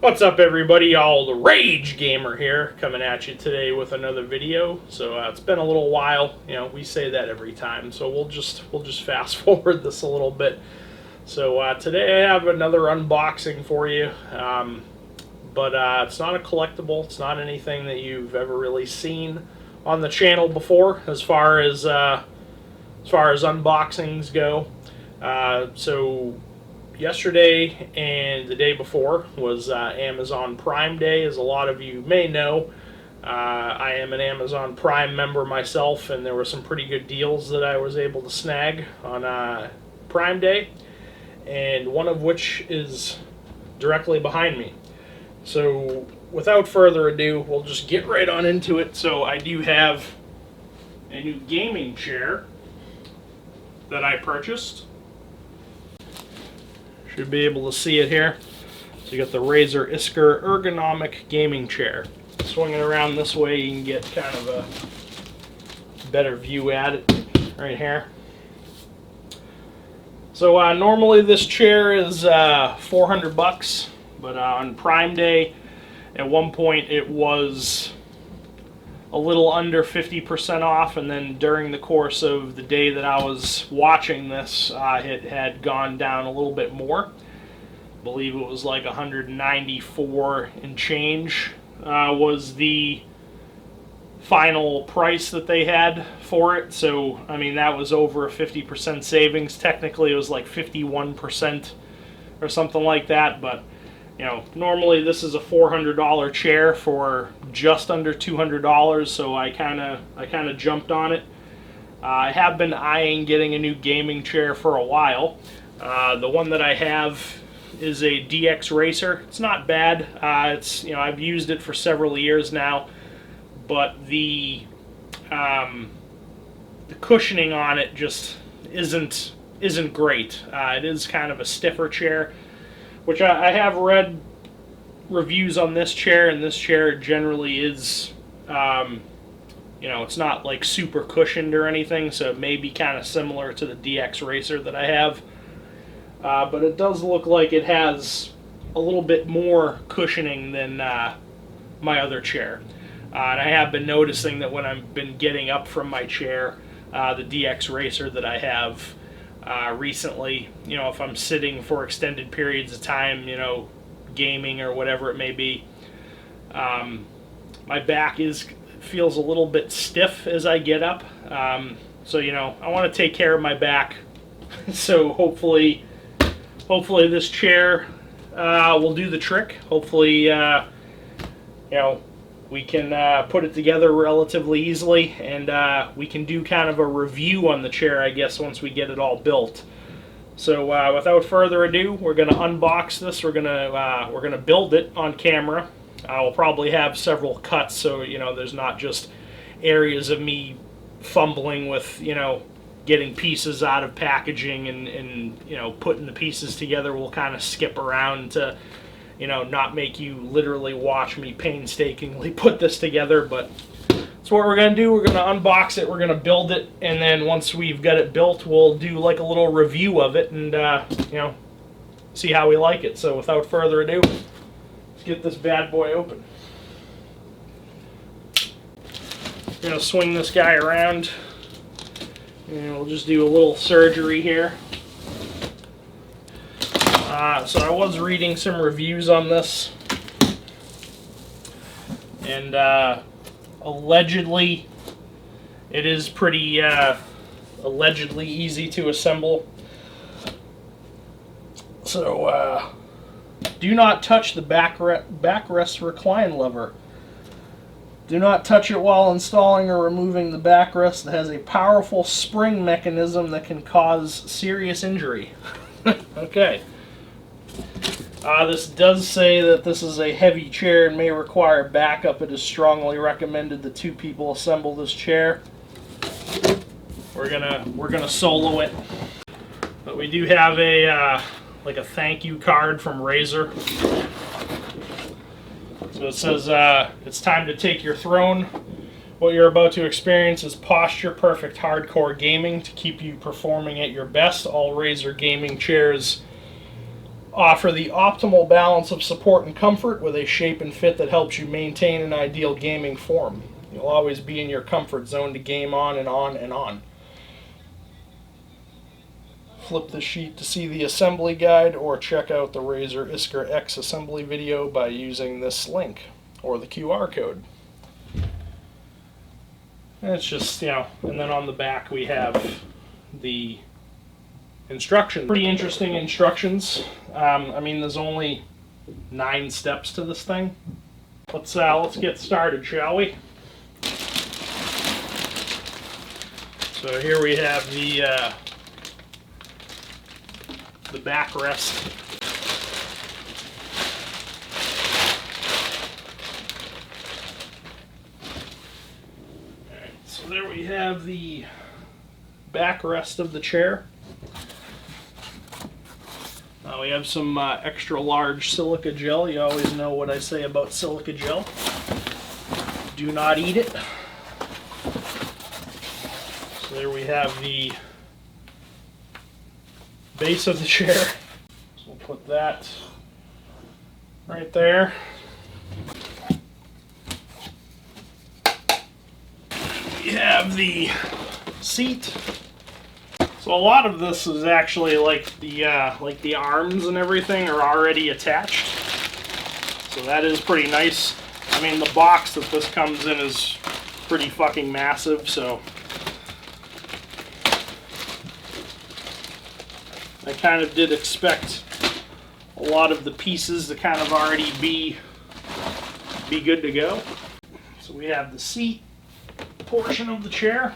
What's up, everybody? All the Rage Gamer here, coming at you today with another video. So it's been a little while. You know, we say that every time, so we'll just fast forward this a little bit. So today I have another unboxing for you, but it's not a collectible. It's not anything that you've ever really seen on the channel before, as far as unboxings go. So yesterday and the day before was Amazon Prime Day. As a lot of you may know, I am an Amazon Prime member myself, and there were some pretty good deals that I was able to snag on Prime Day, and one of which is directly behind me. So without further ado, we'll just get right on into it. So I do have a new gaming chair that I purchased. Should be able to see it here. So you got the Razer Iskur ergonomic gaming chair. Swinging around this way, you can get kind of a better view at it right here. So normally this chair is $400, but on Prime Day, at one point it was a little under 50% off, and then during the course of the day that I was watching this, it had gone down a little bit more. I believe it was like 194 and change was the final price that they had for it. So I mean, that was over a 50% savings. Technically it was like 51% or something like that, but you know, normally this is a $400 chair for just under $200, so I kind of jumped on it. I have been eyeing getting a new gaming chair for a while. The one that I have is a DX Racer. It's not bad. It's, you know, I've used it for several years now, but the cushioning on it just isn't great. It is kind of a stiffer chair, which I have read reviews on this chair, and this chair generally is, you know, it's not like super cushioned or anything, so it may be kind of similar to the DX Racer that I have. But it does look like it has a little bit more cushioning than my other chair. And I have been noticing that when I've been getting up from my chair, the DX Racer that I have, recently, you know, if I'm sitting for extended periods of time, you know, gaming or whatever it may be, my back feels a little bit stiff as I get up. So you know, I want to take care of my back. So hopefully this chair will do the trick. Hopefully, you know, we can put it together relatively easily, and we can do kind of a review on the chair, I guess, once we get it all built. So without further ado, we're going to unbox this. We're gonna build it on camera. I'll probably have several cuts, so you know, there's not just areas of me fumbling with, you know, getting pieces out of packaging and you know, putting the pieces together. We'll kind of skip around to, you know, not make you literally watch me painstakingly put this together, but that's what we're going to do. We're going to unbox it, we're going to build it, and then once we've got it built, we'll do like a little review of it and, you know, see how we like it. So without further ado, let's get this bad boy open. We're going to swing this guy around, and we'll just do a little surgery here. So I was reading some reviews on this, and allegedly it is pretty allegedly easy to assemble. So do not touch the backrest recline lever. Do not touch it while installing or removing the backrest. It has a powerful spring mechanism that can cause serious injury. Okay. This does say that this is a heavy chair and may require backup. It is strongly recommended that 2 people assemble this chair. We're gonna solo it, but we do have a like a thank you card from Razer. So it says, it's time to take your throne. What you're about to experience is posture perfect hardcore gaming to keep you performing at your best. All Razer gaming chairs offer the optimal balance of support and comfort with a shape and fit that helps you maintain an ideal gaming form. You'll always be in your comfort zone to game on and on and on. Flip the sheet to see the assembly guide, or check out the Razer Iskur X assembly video by using this link or the QR code. And it's just, and then on the back we have the instructions. Pretty interesting instructions. I mean, there's only 9 steps to this thing. Let's get started, shall we? So here we have the backrest. Alright, so there we have the backrest of the chair. We have some extra large silica gel. You always know what I say about silica gel. Do not eat it. So there we have the base of the chair. So we'll put that right there. We have the seat. So a lot of this is actually like the arms and everything are already attached. So that is pretty nice. I mean, the box that this comes in is pretty fucking massive, so I kind of did expect a lot of the pieces to kind of already be good to go. So we have the seat portion of the chair.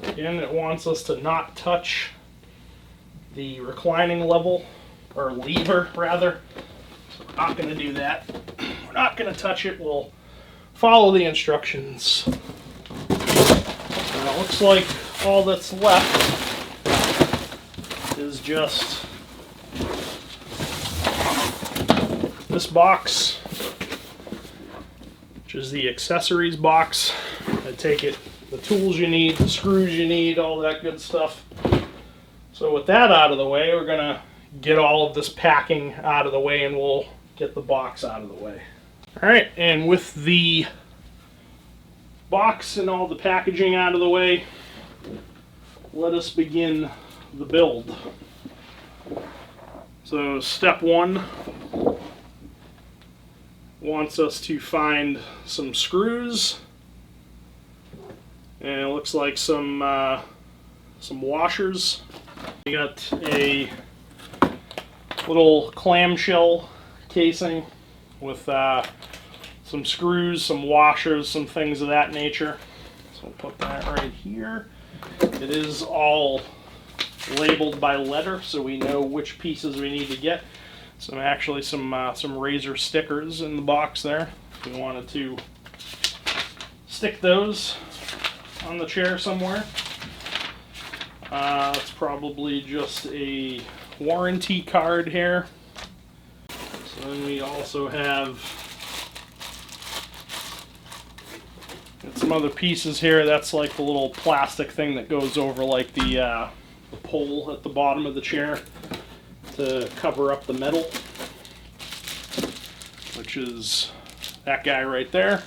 Again, it wants us to not touch the reclining level, or lever rather. So we're not going to do that. We're not going to touch it. We'll follow the instructions. It looks like all that's left is just this box, which is the accessories box. I take it the tools you need, the screws you need, all that good stuff. So with that out of the way, we're gonna get all of this packing out of the way and we'll get the box out of the way. Alright, and with the box and all the packaging out of the way, let us begin the build. So step 1 wants us to find some screws. And it looks like some washers. We got a little clamshell casing with some screws, some washers, some things of that nature. So we'll put that right here. It is all labeled by letter, so we know which pieces we need to get. Some Razer stickers in the box there. If we wanted to stick those on the chair somewhere. It's probably just a warranty card here. So then we also have some other pieces here. That's like the little plastic thing that goes over like the pole at the bottom of the chair to cover up the metal, which is that guy right there.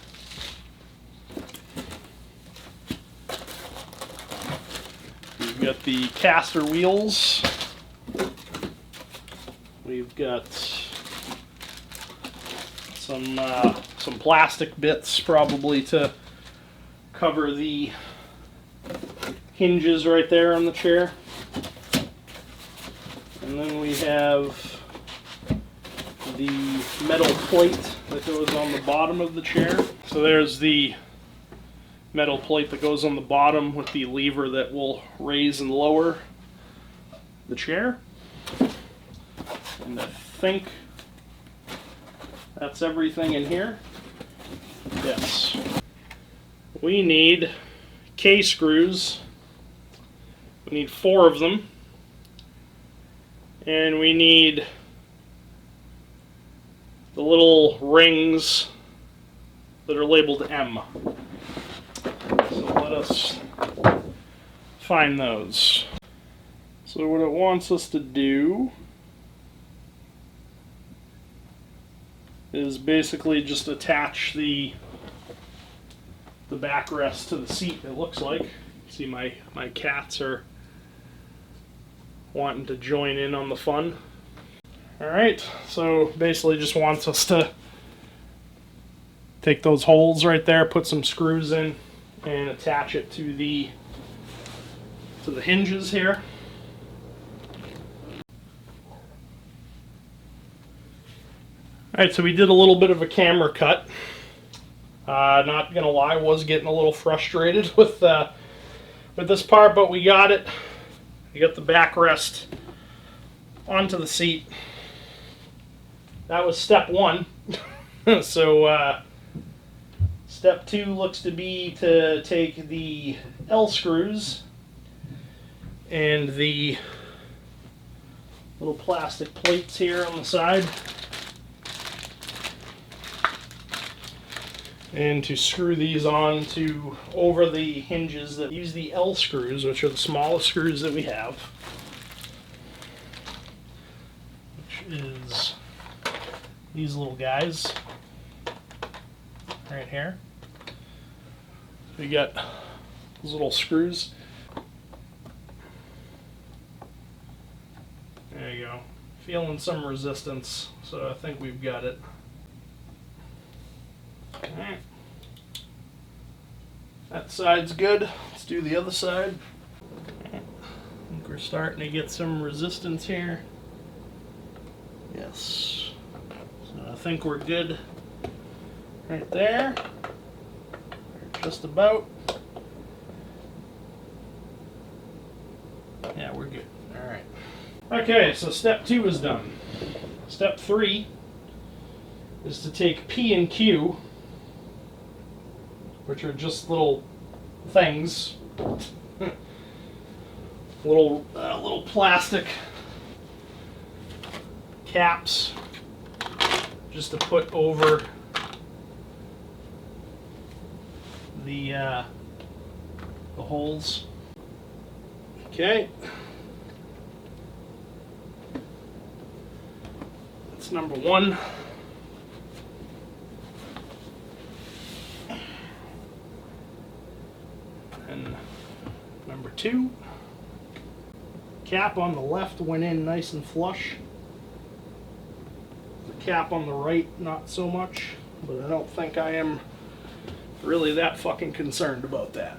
We've got the caster wheels. We've got some plastic bits probably to cover the hinges right there on the chair. And then we have the metal plate that goes on the bottom of the chair. So there's the metal plate that goes on the bottom with the lever that will raise and lower the chair. And I think that's everything in here. Yes. We need K-screws. We need 4 of them. And we need the little rings that are labeled M. So let us find those. So what it wants us to do is basically just attach the backrest to the seat, it looks like. See, my cats are wanting to join in on the fun. Alright, so basically just wants us to take those holes right there, put some screws in, and attach it to the hinges here. Alright, so we did a little bit of a camera cut. Not gonna lie, was getting a little frustrated with this part, but we got it. We got the backrest onto the seat. That was step one. So step two looks to be to take the L screws and the little plastic plates here on the side, and to screw these on to over the hinges that use the L screws, which are the smallest screws that we have, which is these little guys right here. We got those little screws. There you go. Feeling some resistance, so I think we've got it. Alright. That side's good. Let's do the other side. I think we're starting to get some resistance here. Yes. So I think we're good right there. Just about. Yeah, we're good. Alright. Okay, so step 2 is done. Step 3 is to take P and Q, which are just little things, little plastic caps, just to put over the holes. Okay, that's number 1. And number 2, cap on the left went in nice and flush. The cap on the right, not so much, but I don't think I am really that fucking concerned about that.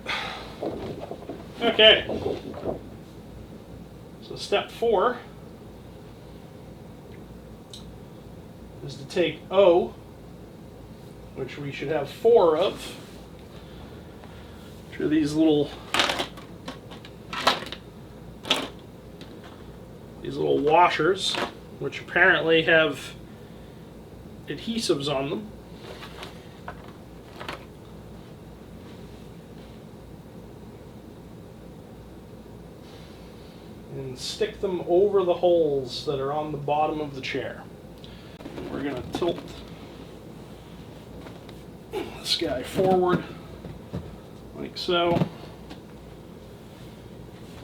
Okay, so step 4 is to take O, which we should have 4 of, which are these little washers, which apparently have adhesives on them. And stick them over the holes that are on the bottom of the chair. We're going to tilt this guy forward like so.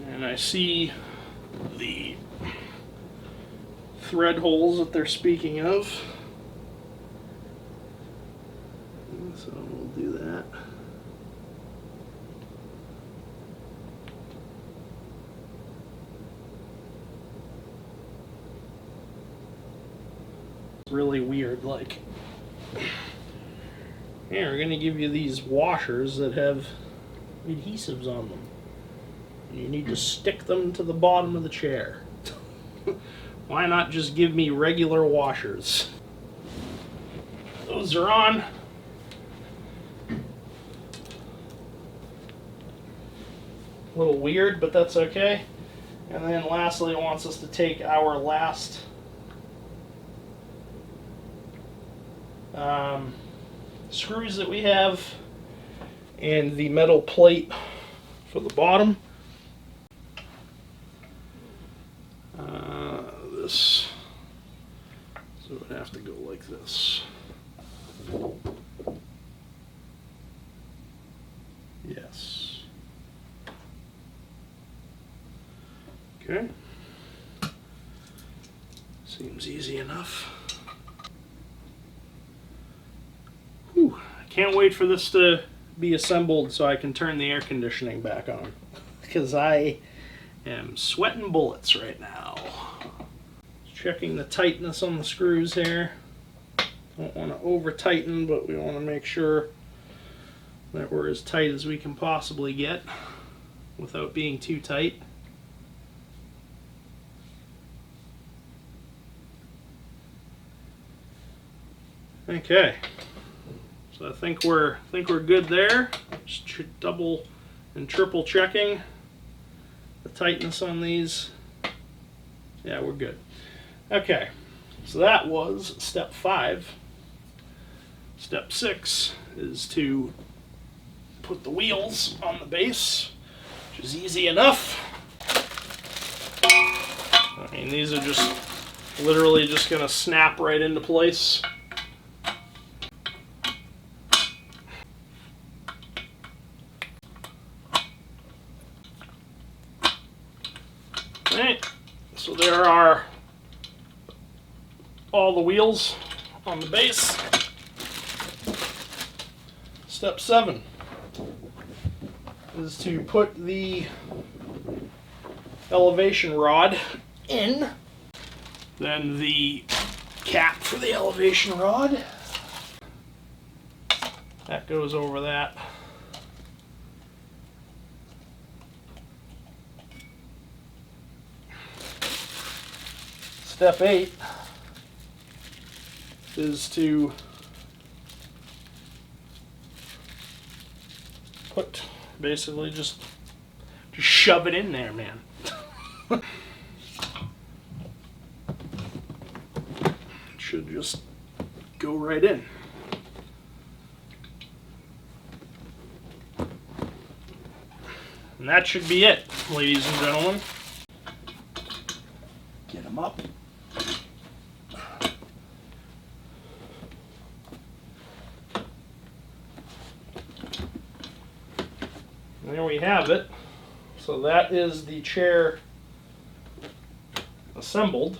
And I see the thread holes that they're speaking of. So we'll do that. Really weird, like, yeah, we're gonna give you these washers that have adhesives on them. You need to stick them to the bottom of the chair. Why not just give me regular washers? Those are on. A little weird, but that's okay. And then lastly, it wants us to take our last screws that we have and the metal plate for the bottom. This, so it would have to go like this. Yes. Okay. Seems easy enough. Whew. I can't wait for this to be assembled so I can turn the air conditioning back on. Because I am sweating bullets right now. Checking the tightness on the screws here. Don't want to over tighten, but we want to make sure that we're as tight as we can possibly get without being too tight. Okay, so I think we're good there. Just double and triple checking the tightness on these. Yeah, we're good. Okay, so that was step 5. Step 6 is to put the wheels on the base, which is easy enough. I mean, these are just literally just going to snap right into place. Alright, so there are all the wheels on the base. Step 7 is to put the elevation rod in. Then the cap for the elevation rod. That goes over that. Step 8 is to put, basically just shove it in there, man. Should just go right in. And that should be it, ladies and gentlemen. Get them up. There we have it. So that is the chair assembled.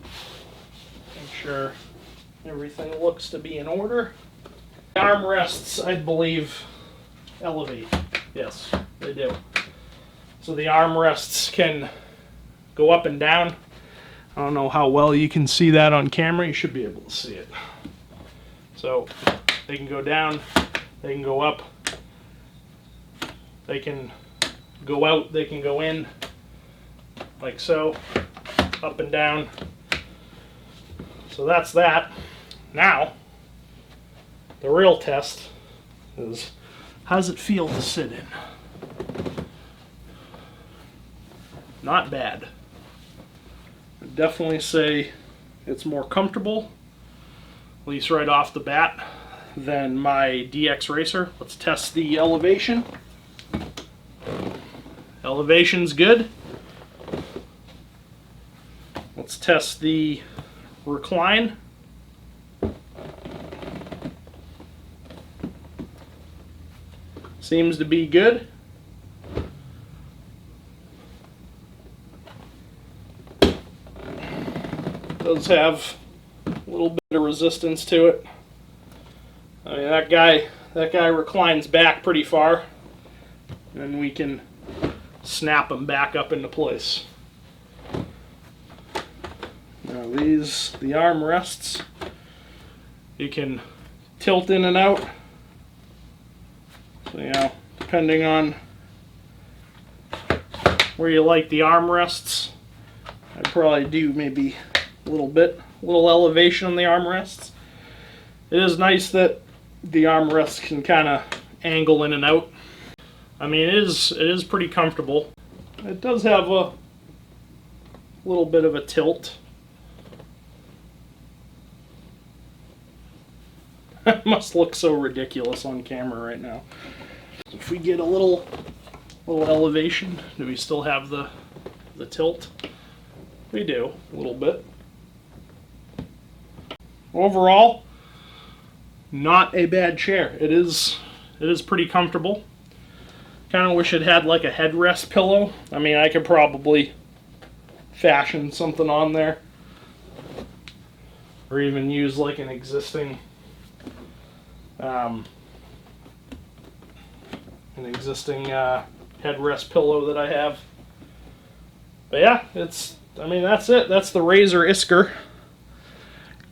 Make sure everything looks to be in order. The armrests, I believe, elevate. Yes, they do. So the armrests can go up and down. I don't know how well you can see that on camera. You should be able to see it. So they can go down. They can go up, they can go out, they can go in, like so, up and down. So that's that. Now, the real test is, how does it feel to sit in? Not bad. I'd definitely say it's more comfortable, at least right off the bat, than my DX Racer. Let's test the elevation. Elevation's good. Let's test the recline. Seems to be good. Does have a little bit of resistance to it. I mean, that guy reclines back pretty far, and we can snap him back up into place. Now the arm rests, you can tilt in and out. So, you know, depending on where you like the arm rests, I'd probably do maybe a little elevation on the arm rests. It is nice that the armrest can kind of angle in and out. I mean, it is pretty comfortable. It does have a little bit of a tilt. It must look so ridiculous on camera right now. If we get a little elevation, do we still have the tilt? We do, a little bit. Overall, not a bad chair. It is pretty comfortable. Kind of wish it had like a headrest pillow. I mean, I could probably fashion something on there, or even use like an existing headrest pillow that I have. But yeah, I mean, that's it. That's the Razer Iskur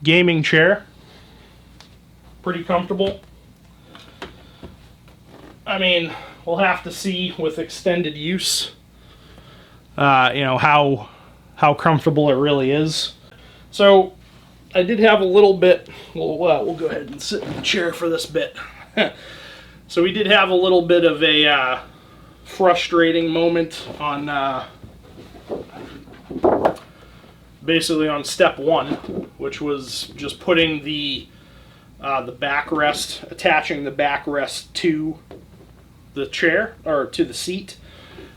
gaming chair. Pretty comfortable. I mean, we'll have to see with extended use, how comfortable it really is. So I did have a little bit. We'll go ahead and sit in the chair for this bit. So we did have a little bit of a frustrating moment on basically on step one, which was just putting the backrest, attaching the backrest to the chair or to the seat.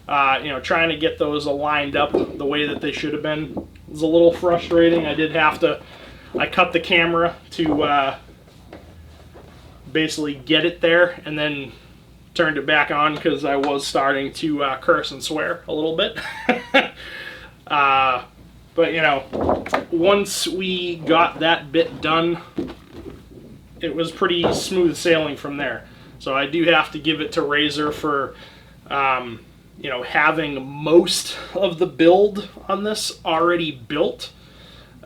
Trying to get those aligned up the way that they should have been. It was a little frustrating. I cut the camera to basically get it there, and then turned it back on because I was starting to curse and swear a little bit. But once we got that bit done, it was pretty smooth sailing from there. So I do have to give it to Razer for having most of the build on this already built.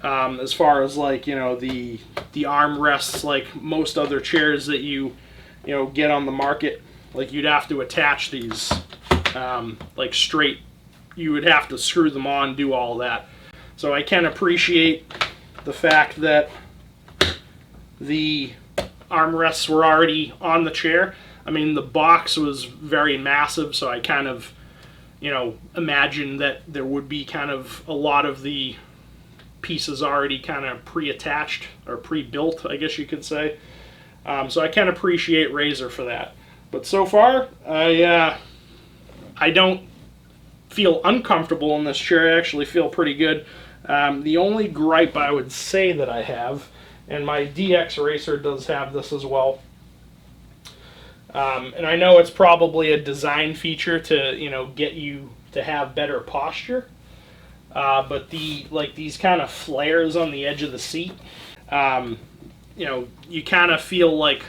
As far as like the armrests, like most other chairs that you get on the market, like you'd have to attach these like straight. You would have to screw them on, do all that. So I can appreciate the fact that the armrests were already on the chair. I mean, the box was very massive, so I kind of imagine that there would be kind of a lot of the pieces already kind of pre-attached or pre-built, I guess you could say. So I can appreciate Razer for that. But so far, I don't feel uncomfortable in this chair. I actually feel pretty good. The only gripe I would say that I have, and my DX Racer does have this as well, and I know it's probably a design feature to get you to have better posture, but these kind of flares on the edge of the seat, you kind of feel like,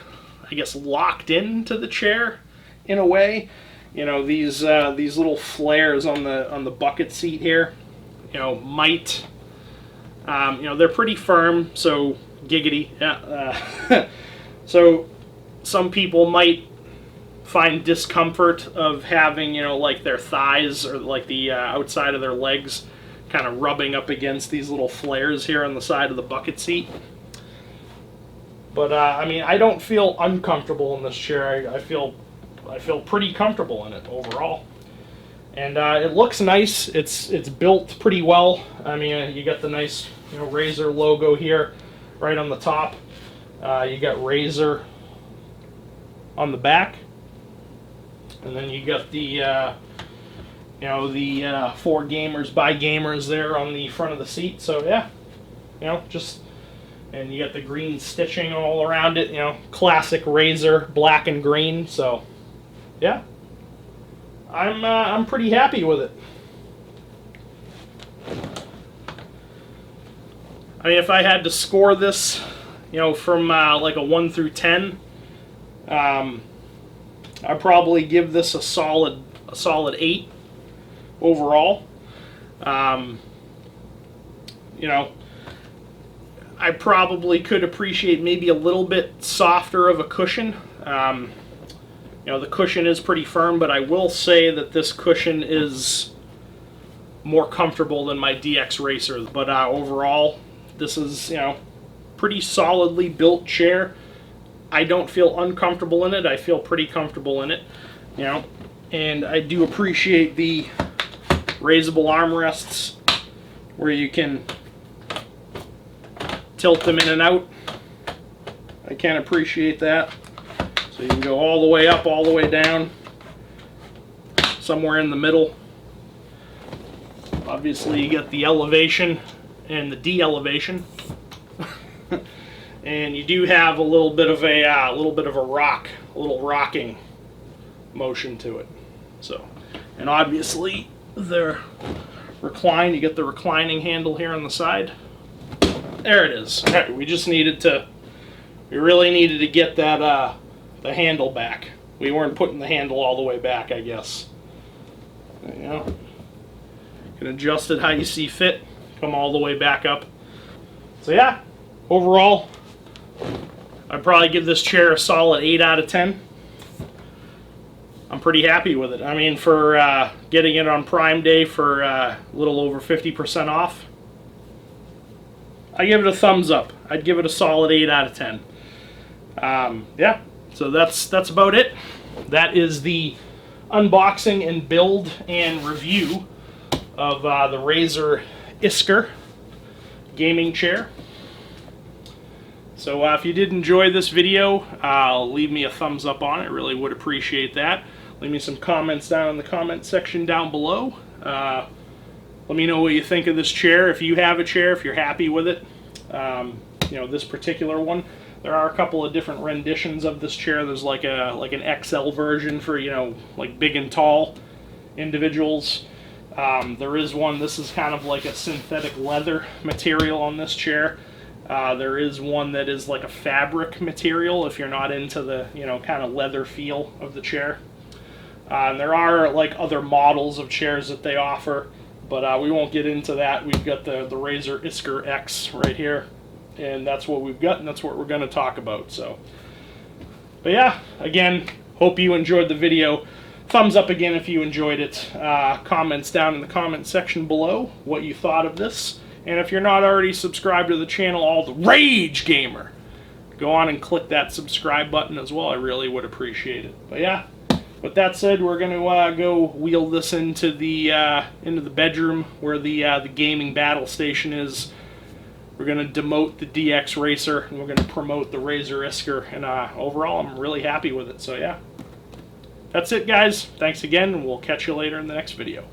I guess, locked into the chair in a way. These little flares on the bucket seat here, might, they're pretty firm, so giggity. Yeah. So some people might find discomfort of having, like their thighs or like the outside of their legs kind of rubbing up against these little flares here on the side of the bucket seat. But I mean, I don't feel uncomfortable in this chair. I feel pretty comfortable in it overall, and it looks nice. It's built pretty well. I mean, you got the nice Razer logo here, right on the top. You got Razer on the back, and then you got the for gamers by gamers there on the front of the seat. So yeah, and you got the green stitching all around it. Classic Razer, black and green. So yeah, I'm pretty happy with it. I mean, if I had to score this, from like a 1 through 10, I'd probably give this a solid 8 overall. I probably could appreciate maybe a little bit softer of a cushion. The cushion is pretty firm, but I will say that this cushion is more comfortable than my DX Racer. But overall, this is, pretty solidly built chair. I don't feel uncomfortable in it. I feel pretty comfortable in it, and I do appreciate the raisable armrests where you can tilt them in and out. I can appreciate that. So you can go all the way up, all the way down, somewhere in the middle. Obviously you get the elevation and the de-elevation. And you do have a little bit of a rocking motion to it. So, and obviously the recline, you get the reclining handle here on the side. There it is. All right, we really needed to get that the handle back. We weren't putting the handle all the way back, I guess. There you go. You can adjust it how you see fit. Come all the way back up. So yeah, overall, I'd probably give this chair a solid 8 out of 10. I'm pretty happy with it. I mean, for getting it on Prime Day for a little over 50% off, I give it a thumbs up. I'd give it a solid 8 out of 10. Yeah, so that's about it. That is the unboxing and build and review of the Razer Iskur gaming chair. So if you did enjoy this video, leave me a thumbs up on it. I really would appreciate that. Leave me some comments down in the comment section down below. Let me know what you think of this chair. If you have a chair, if you're happy with it. You know, this particular one. There are a couple of different renditions of this chair. There's like an XL version for, you know, like big and tall individuals. There is one, this is kind of like a synthetic leather material on this chair. There is one that is like a fabric material if you're not into the, you know, kind of leather feel of the chair. And there are like other models of chairs that they offer, but we won't get into that. We've got the Razer Iskur X right here, and that's what we've got, and that's what we're going to talk about. So, but yeah, again, hope you enjoyed the video. Thumbs up again if you enjoyed it. Comments down in the comment section below what you thought of this. And if you're not already subscribed to the channel, All the Rage Gamer, go on and click that subscribe button as well. I really would appreciate it. But yeah, with that said, we're going to go wheel this into the bedroom where the gaming battle station is. We're going to demote the DX Racer, and we're going to promote the Razer Iskur. And overall, I'm really happy with it. So yeah. That's it, guys. Thanks again, and we'll catch you later in the next video.